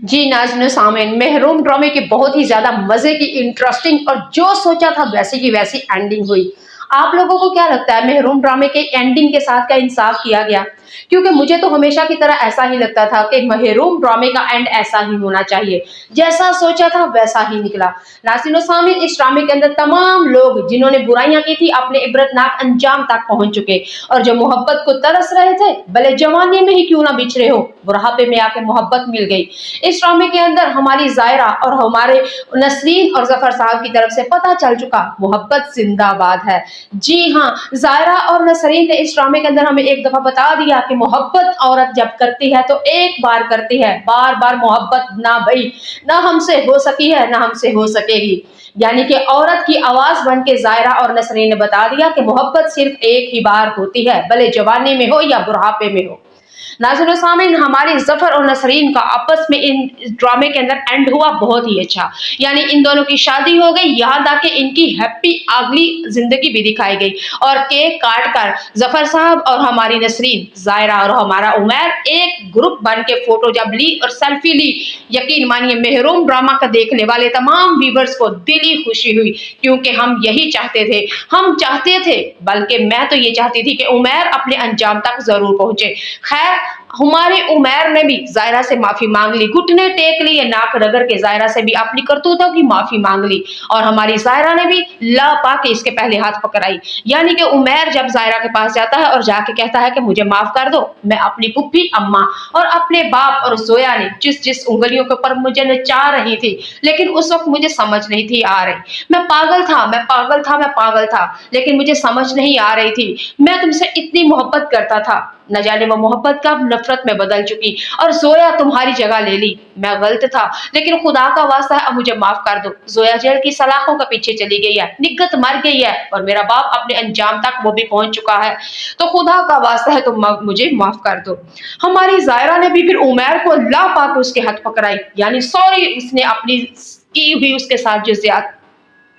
जी नाज़रीन सामीन, महरूम ड्रामे की बहुत ही ज़्यादा मज़े की, इंटरेस्टिंग और जो सोचा था वैसी की वैसी एंडिंग हुई। आप लोगों को क्या लगता है महरूम ड्रामे के एंडिंग के साथ क्या इंसाफ किया गया? क्योंकि मुझे तो हमेशा की तरह ऐसा ही लगता था कि महरूम ड्रामे का एंड ऐसा ही होना चाहिए। जैसा सोचा था वैसा ही निकला। नाज़रीन सामीन, इस ड्रामे के अंदर तमाम लोग जिन्होंने बुराइयां की थी अपने इबरतनाक अंजाम तक पहुंच चुके, और जो मोहब्बत को तरस रहे थे, भले जवानी में ही क्यों ना बिछड़े हो, बुढ़ापे में आके मोहब्बत मिल गई। इस ड्रामे के अंदर हमारी जायरा और हमारे नसरीन और जफर साहब की तरफ से पता चल चुका, मोहब्बत जिंदाबाद है। जी हाँ, जायरा और नसरीन ने इस ड्रामे के अंदर हमें एक दफा बता दिया कि मोहब्बत औरत जब करती है तो एक बार करती है, बार बार मोहब्बत ना भई, ना हमसे हो सकी है ना हमसे हो सकेगी। यानी कि औरत की आवाज बन के जायरा और नसरीन ने बता दिया कि मोहब्बत सिर्फ एक ही बार होती है, भले जवानी में हो या बुढ़ापे में हो। नाज़रीन सामीन, हमारे जफर और नसरीन का आपस में इन ड्रामे के अंदर एंड हुआ बहुत ही अच्छा। यानी इन दोनों की शादी हो गई, यहाँ तक कि इनकी हैप्पी अगली जिंदगी भी दिखाई गई। और केक काट कर जफर साहब और हमारी नसरीन, जायरा और हमारा उमैर एक ग्रुप बन के फोटो जब ली और सेल्फी ली, यकीन मानिए महरूम ड्रामा का देखने वाले तमाम व्यूवर्स को दिली खुशी हुई, क्योंकि हम यही चाहते थे। हम चाहते थे, बल्कि मैं तो ये चाहती थी कि उमैर अपने अंजाम तक जरूर पहुंचे। खैर, हमारे उमैर ने भी जायरा से माफी मांग ली, घुटने टेक लिए, नाक रगड़ के जायरा से भी अपनी करतूतों की माफी मांग ली। और हमारी जायरा ने भी ला पा के इसके पहले हाथ पकड़ाई। यानी कि उमैर जब जायरा के पास जाता है और जाके कहता है कि मुझे माफ कर दो, मैं अपनी पुप्पी अम्मा और अपने बाप और जोया ने जिस जिस उंगलियों के ऊपर मुझे नचा रही थी, लेकिन उस वक्त मुझे समझ नहीं थी आ रही। मैं पागल था, मैं पागल था, मैं पागल था, लेकिन मुझे समझ नहीं आ रही थी। मैं तुमसे इतनी मोहब्बत करता था, न जाने वो मोहब्बत कब नफरत में बदल चुकी और जोया तुम्हारी जगह ले ली। मैं गलत था, लेकिन खुदा का वास्ता है अब मुझे माफ कर दो। जोया जेल की सलाखों के पीछे चली गई है, निगत मर गई है, और मेरा बाप अपने अंजाम तक वो भी पहुंच चुका है। तो खुदा का वास्ता है तुम मुझे माफ कर दो। हमारी जायरा ने भी फिर उमैर को ला पाकर उसके हाथ पकड़ाई, यानी सॉरी उसने अपनी की हुई उसके साथ जो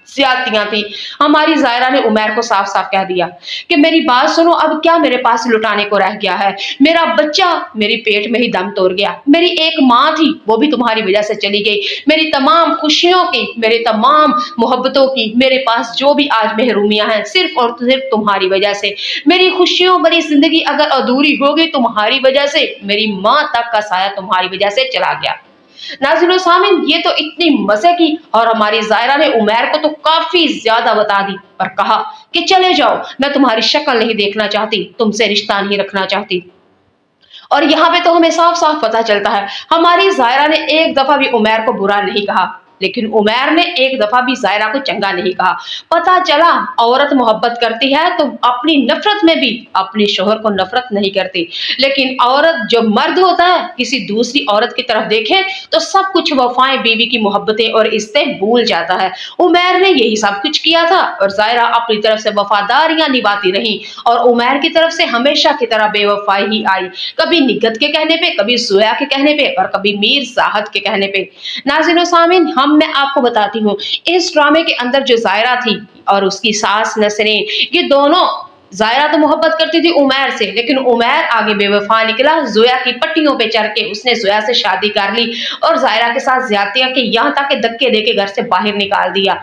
ज्यादतियां थी। हमारी जायरा ने उमैर को साफ साफ कह दिया कि मेरी बात सुनो, अब क्या मेरे पास लुटाने को रह गया है? मेरा बच्चा मेरी पेट में ही दम तोड़ गया, मेरी एक माँ थी वो भी तुम्हारी वजह से चली गई, मेरी तमाम खुशियों की, मेरे तमाम मोहब्बतों की, मेरे पास जो भी आज महरूमियां हैं सिर्फ और सिर्फ तुम्हारी वजह से। मेरी खुशियों भरी जिंदगी अगर अधूरी हो गई तुम्हारी वजह से, मेरी माँ तक का साया तुम्हारी वजह से चला गया। नाज़रीन सामीन, ये तो इतनी मजे की, और हमारी जायरा ने उमैर को तो काफी ज्यादा बता दी और कहा कि चले जाओ, मैं तुम्हारी शक्ल नहीं देखना चाहती, तुमसे रिश्ता नहीं रखना चाहती। और यहाँ पे तो हमें साफ साफ पता चलता है, हमारी जायरा ने एक दफा भी उमैर को बुरा नहीं कहा, लेकिन उमैर ने एक दफा भी जायरा को चंगा नहीं कहा। पता चला औरत मोहब्बत करती है तो अपनी नफरत में भी अपने शोहर को नफरत नहीं करती, लेकिन औरत जो मर्द होता है किसी दूसरी औरत की तरफ देखे तो सब कुछ वफाएं, बीवी की मोहब्बतें और इससे भूल जाता है। उमैर ने यही सब कुछ किया था, और जायरा अपनी तरफ से वफादारियां निभाती रही, और उमैर की तरफ से हमेशा की तरह बेवफाई ही आई, कभी निगत के कहने पे, कभी जोया के कहने पे, और कभी मीर साहद के कहने पे। नाज़रीन सामीन, मैं आपको बताती हूँ, इस ड्रामे के अंदर जो जायरा थी और उसकी सास नसरीन, ये दोनों, जायरा तो मोहब्बत करती थी उमैर से, लेकिन उमैर आगे बेवफा निकला, जोया की पट्टियों पे चढ़ के उसने जोया से शादी कर ली और जायरा के साथ ज्यादतियां की, यहाँ तक के धक्के देके घर से बाहर निकाल दिया।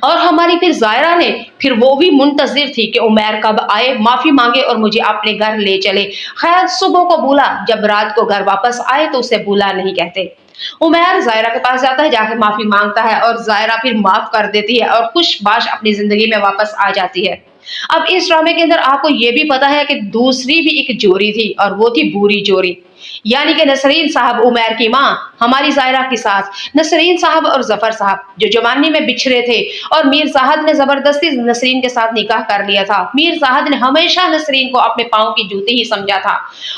और हमारी फिर जायरा ने, फिर वो भी मुंतजिर थी कि उमैर कब आए, माफी मांगे और मुझे अपने घर ले चले। खैर, सुबह को बुला, जब रात को घर वापस आए तो उसे बुला नहीं कहते। उमैर जायरा के पास जाता है, जाके माफी मांगता है, और जायरा फिर माफ कर देती है और खुशबाश अपनी जिंदगी में वापस आ जाती है। अब इस ड्रामे के अंदर आपको ये भी पता है कि दूसरी भी एक जोड़ी थी, और वो थी बुरी जोड़ी, यानी कि नसरीन साहब उमैर की माँ, हमारी जायरा की सास। नसरीन साहब और जफर साहब जो जवानी में बिछड़े थे, और मीर साहद ने जबरदस्ती नसरीन के साथ निकाह कर लिया था। मीर साहद ने हमेशा नसरीन को अपने पाँव की जूती ही समझा था,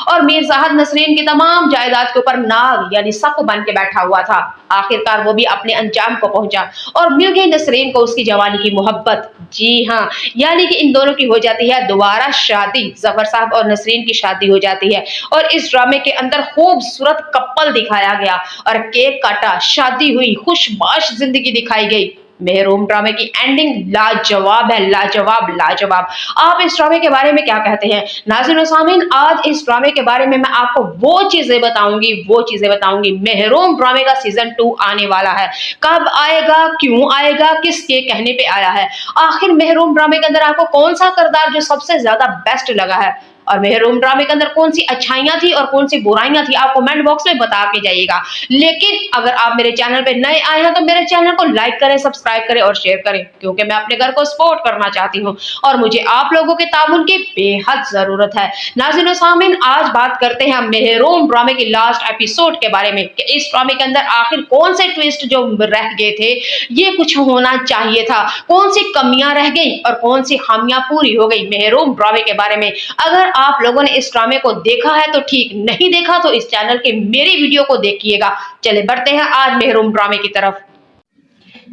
और मीर साहद नसरीन की तमाम जायदाद के ऊपर नाग यानी सप बन के बैठा हुआ था। आखिरकार वो भी अपने अंजाम को पहुंचा और मिल गई नसरीन को उसकी जवानी की मोहब्बत। जी हाँ, यानी कि इन दोनों की हो जाती है दोबारा शादी, जफर साहब और नसरीन की शादी हो जाती है। और इस ड्रामे के अंदर खूबसूरत कपल दिखाया गया, और केक काटा, शादी हुई, खुशबाश जिंदगी दिखाई गई। महरूम ड्रामे की एंडिंग लाजवाब है, लाजवाब लाजवाब। आप इस ड्रामे के बारे में क्या कहते हैं? नाज़रीन और सामीन, आज इस ड्रामे के बारे में मैं आपको वो चीजें बताऊंगी। महरूम ड्रामे का सीजन 2 आने वाला है। कब आएगा, क्यों आएगा, किसके कहने पे आया है, आखिर महरूम ड्रामे के अंदर आपको कौन सा किरदार जो सबसे ज्यादा बेस्ट लगा है, और महरूम ड्रामे के अंदर कौन सी अच्छाइयां थी और कौन सी बुराइयां थी, आप कमेंट बॉक्स में बता के जाइएगा। लेकिन अगर आप मेरे चैनल पे नए आए हैं तो मेरे चैनल को लाइक करें, सब्सक्राइब करें और शेयर करें, क्योंकि मैं अपने घर को सपोर्ट करना चाहती हूँ और मुझे आप लोगों के ताउन की बेहद जरूरत है। नाज़रीन और सामीन, आज बात करते हैं महरूम ड्रामे की लास्ट एपिसोड के बारे में कि इस ड्रामे के अंदर आखिर कौन से ट्विस्ट जो रह गए थे, ये कुछ होना चाहिए था, कौन सी कमियां रह गई और कौन सी खामियां पूरी हो गई महरूम ड्रामे के बारे में। अगर आप लोगों ने इस ड्रामे को देखा है तो ठीक, नहीं देखा तो इस चैनल के मेरी वीडियो को देखिएगा। चले बढ़ते हैं आज महरूम ड्रामे की तरफ।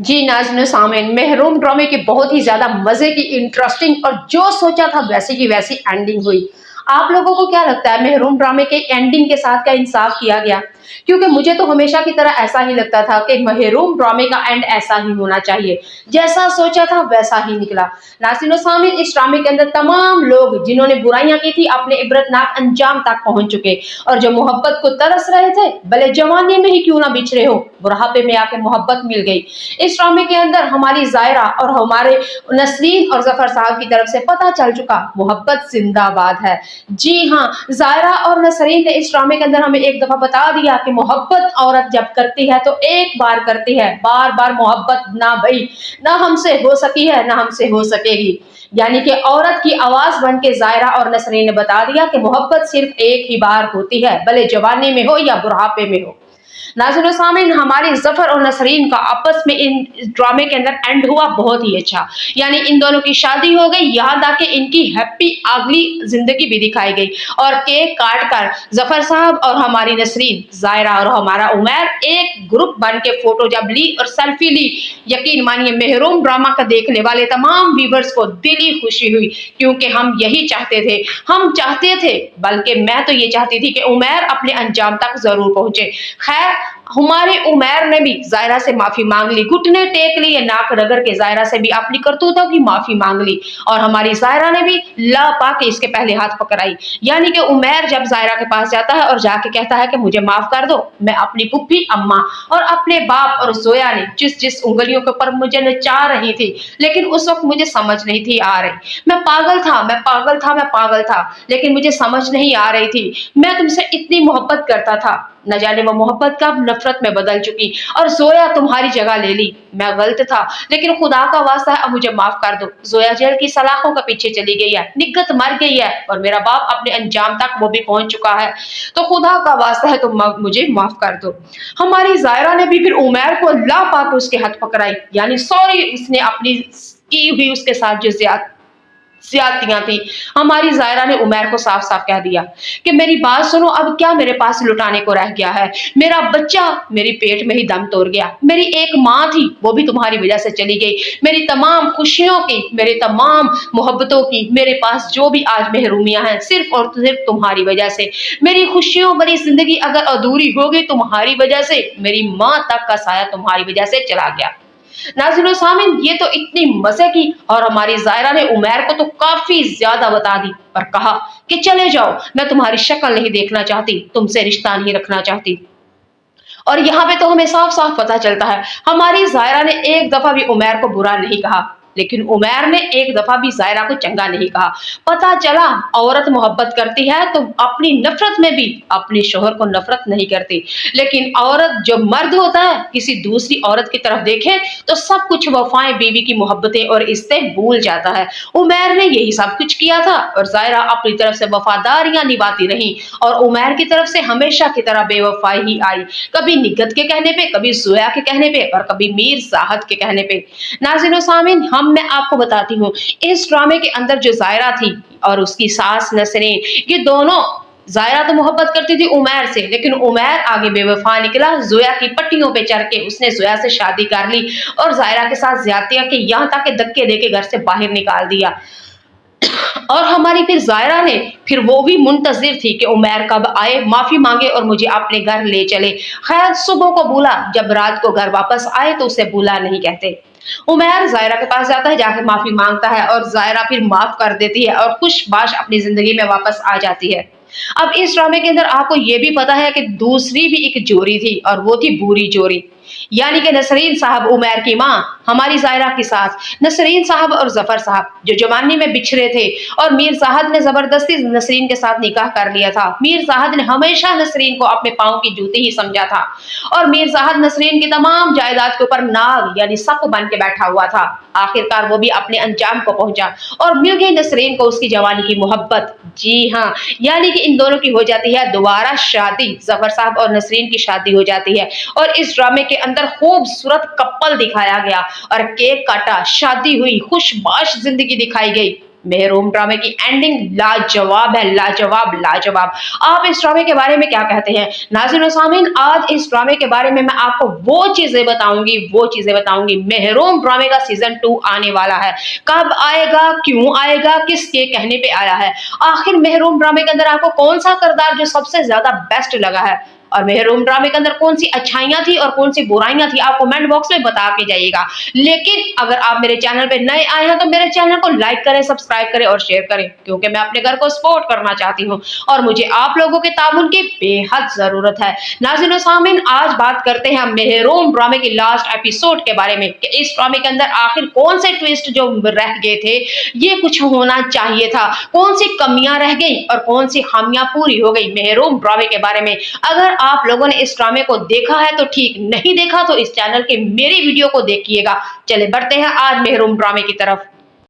जी नाज़रीन सामीन, महरूम ड्रामे की बहुत ही ज्यादा मजे की, इंटरेस्टिंग और जो सोचा था वैसी की वैसी एंडिंग हुई। आप लोगों को क्या लगता है महरूम ड्रामे के एंडिंग के साथ क्या इंसाफ किया गया? क्योंकि मुझे तो हमेशा की तरह ऐसा ही लगता था कि महरूम ड्रामे का एंड ऐसा ही होना चाहिए, जैसा सोचा था वैसा ही निकला। नाज़रीन सामीन, इस ड्रामे के अंदर तमाम लोग जिन्होंने बुराइयां की थी अपने इबरतनाक अंजाम तक पहुंच चुके, और जो मोहब्बत को तरस रहे थे, भले जवानी में ही क्यों ना बिछड़े हो, बुढ़ापे में आके मोहब्बत मिल गई। इस ड्रामे के अंदर हमारी जायरा और हमारे नसरीन और जफर साहब की तरफ से पता चल चुका, मोहब्बत जिंदाबाद है। जी हाँ, जायरा और नसरीन ने इस ड्रामे के अंदर हमें एक दफा बता दिया कि मोहब्बत औरत जब करती है तो एक बार करती है, बार बार मोहब्बत ना भई, ना हमसे हो सकी है ना हमसे हो सकेगी। यानी कि औरत की आवाज बन के जायरा और नसरीन ने बता दिया कि मोहब्बत सिर्फ एक ही बार होती है, भले जवानी में हो या बुढ़ापे में हो। नाज़रीन और सामीन, हमारी जफर और नसरीन का आपस में इन ड्रामे के अंदर एंड हुआ बहुत ही अच्छा, यानी इन दोनों की शादी हो गई, यहाँ तक इनकी हैप्पी अगली जिंदगी भी दिखाई गई। और केक काट कर जफर साहब और हमारी नसरीन, जायरा और हमारा उमैर एक ग्रुप बन के फोटो जब ली और सेल्फी ली, यकीन मानिए महरूम ड्रामा का देखने वाले तमाम व्यूवर्स को दिली खुशी हुई, क्योंकि हम यही चाहते थे, बल्कि मैं तो ये चाहती थी कि उमैर अपने अंजाम तक जरूर पहुंचे। खैर, हमारे उमैर ने भी जायरा से माफी मांग ली, घुटने टेक लिए, नाक रगड़ के जायरा से भी अपनी करतूतों की माफी मांग ली, और हमारी जायरा ने भी ला पा के इसके पहले हाथ पकड़ाई। यानी कि उमैर जब जायरा के पास जाता है और जाके कहता है कि मुझे माफ कर दो, मैं अपनी पुप्पी अम्मा और अपने बाप और जोया ने जिस जिस उंगलियों के ऊपर मुझे नचा रही थी, लेकिन उस वक्त मुझे समझ नहीं थी आ रही, मैं पागल था, लेकिन मुझे समझ नहीं आ रही थी, मैं तुमसे इतनी मोहब्बत करता था, न जाने वो मोहब्बत कब नफरत में बदल चुकी और जोया तुम्हारी जगह ले ली। मैं गलत था, लेकिन खुदा का वास्ता है अब मुझे माफ कर दो। जोया जेल की सलाखों के पीछे चली गई है, निगत मर गई है, और मेरा बाप अपने अंजाम तक वो भी पहुंच चुका है, तो खुदा का वास्ता है तुम मुझे माफ कर दो। हमारी जायरा ने भी फिर उमैर को ला पाकर उसके हाथ पकड़ाई, यानी सॉरी उसने अपनी की हुई उसके साथ जो ज्यादतियां थी। हमारी जायरा ने उमैर को साफ साफ कह दिया कि मेरी बात सुनो, अब क्या मेरे पास लुटाने को रह गया है, मेरा बच्चा मेरी पेट में ही दम तोड़ गया, मेरी एक माँ थी वो भी तुम्हारी वजह से चली गई, मेरी तमाम खुशियों की, मेरी तमाम मोहब्बतों की, मेरे पास जो भी आज महरूमियां हैं सिर्फ और सिर्फ तुम्हारी वजह से, मेरी खुशियों भरी जिंदगी अगर अधूरी हो गई तुम्हारी वजह से, मेरी माँ तक का साया तुम्हारी वजह से चला गया। नाज़रीन सामीन, ये तो इतनी मजे की, और हमारी जायरा ने उमैर को तो काफी ज्यादा बता दी और कहा कि चले जाओ, मैं तुम्हारी शक्ल नहीं देखना चाहती, तुमसे रिश्ता नहीं रखना चाहती। और यहाँ पे तो हमें साफ साफ पता चलता है, हमारी जायरा ने एक दफा भी उमैर को बुरा नहीं कहा, लेकिन उमैर ने एक दफा भी जायरा को चंगा नहीं कहा। पता चला औरत मोहब्बत करती है तो अपनी नफरत में भी अपने शोहर को नफरत नहीं करती, लेकिन औरत जो मर्द होता है किसी दूसरी औरत की तरफ देखे तो सब कुछ वफाएं, बीवी की मोहब्बतें और इससे भूल जाता है। उमैर ने यही सब कुछ किया था, और जायरा अपनी तरफ से वफादारियां निभाती रही, और उमैर की तरफ से हमेशा की तरह बेवफाई ही आई, कभी निगत के कहने पे, कभी जोया के कहने पे, और कभी मीर साहद के कहने पे। नाज़रीन सामीन, मैं आपको बताती हूँ, इस ड्रामे के अंदर जो जायरा थी और उसकी सास नसरीन, ये दोनों, जायरा तो मोहब्बत करती थी उमैर से, लेकिन उमैर आगे बेवफा निकला, जोया की पट्टियों पे चढ़ के उसने जोया से शादी कर ली और जायरा के साथ ज्यादतियां की, यहाँ तक के धक्के देके घर से बाहर निकाल दिया। और हमारी फिर जायरा ने फिर वो भी मुंतजिर थी कि उमैर कब आए, माफी मांगे और मुझे अपने घर ले चले। खैर, सुबह को बुला, जब रात को घर वापस आए तो उसे बुला नहीं कहते। उमैर ज़ायरा के पास जाता है, जाके माफ़ी माँगता है और ज़ायरा फिर माफ़ कर देती है और खुशबाश अपनी ज़िंदगी में वापस आ जाती है। अब इस ड्रामे के अंदर आपको ये भी पता है कि दूसरी भी एक जोड़ी थी और वो थी बूरी जोड़ी। यानी कि नसरीन साहब उमैर की माँ हमारी ज़ायरा की सास, नसरीन साहब और ज़फ़र साहब जो जवानी में बिछड़े थे और मीर साहब ने ज़बरदस्ती नसरीन के साथ निकाह कर लिया था। मीर साहब ने हमेशा नसरीन को अपने पाँव की जूती ही समझा था और मीर साहब नसरीन की तमाम जायदाद के ऊपर नाग यानी सप बन के बैठा हुआ था। आखिरकार वो भी अपने अंजाम को पहुंचा और मिल गई नसरीन को उसकी जवानी की मोहब्बत। जी हाँ, यानी कि इन दोनों की हो जाती है दोबारा शादी, ज़फ़र साहब और नसरीन की शादी हो जाती है और इस ड्रामे के अंदर खूबसूरत कपल दिखाया गया और केक काटा, शादी हुई, खुशबाश जिंदगी दिखाई गई। मेहरूम ड्रामे की एंडिंग लाजवाब है, लाजवाब लाजवाब। आप इस ड्रामे के बारे में क्या कहते हैं नाज़रीन और सामीन? आज इस ड्रामे के बारे में मैं आपको वो चीजें बताऊंगी। मेहरूम ड्रामे का सीजन 2 आने वाला है, कब आएगा, क्यों आएगा, किसके कहने पे आया है, आखिर मेहरूम ड्रामे के अंदर आपको कौन सा किरदार जो सबसे ज्यादा बेस्ट लगा है और मेहरूम ड्रामे के अंदर कौन सी अच्छाइयां थी और कौन सी बुराइयां थी, आप कमेंट बॉक्स में बता के जाइएगा। लेकिन अगर आप मेरे चैनल पे नए आए हैं तो मेरे चैनल को लाइक करें, सब्सक्राइब करें और शेयर करें, क्योंकि मैं अपने घर को सपोर्ट करना चाहती हूँ और मुझे आप लोगों के ताउन की बेहद जरूरत है। नाज़रीन और सामीन, आज बात करते हैं मेहरूम ड्रामे की लास्ट एपिसोड के बारे में कि इस ड्रामे के अंदर आखिर कौन से ट्विस्ट जो रह गए थे ये कुछ होना चाहिए था, कौन सी कमियां रह गई और कौन सी खामियां पूरी हो गई मेहरूम ड्रामे के बारे में। अगर आप लोगों ने इस ड्रामे को देखा है तो ठीक, नहीं देखा तो इस चैनल के मेरी वीडियो को देखिएगा। चले बढ़ते हैं आज मेहरूम ड्रामे की तरफ।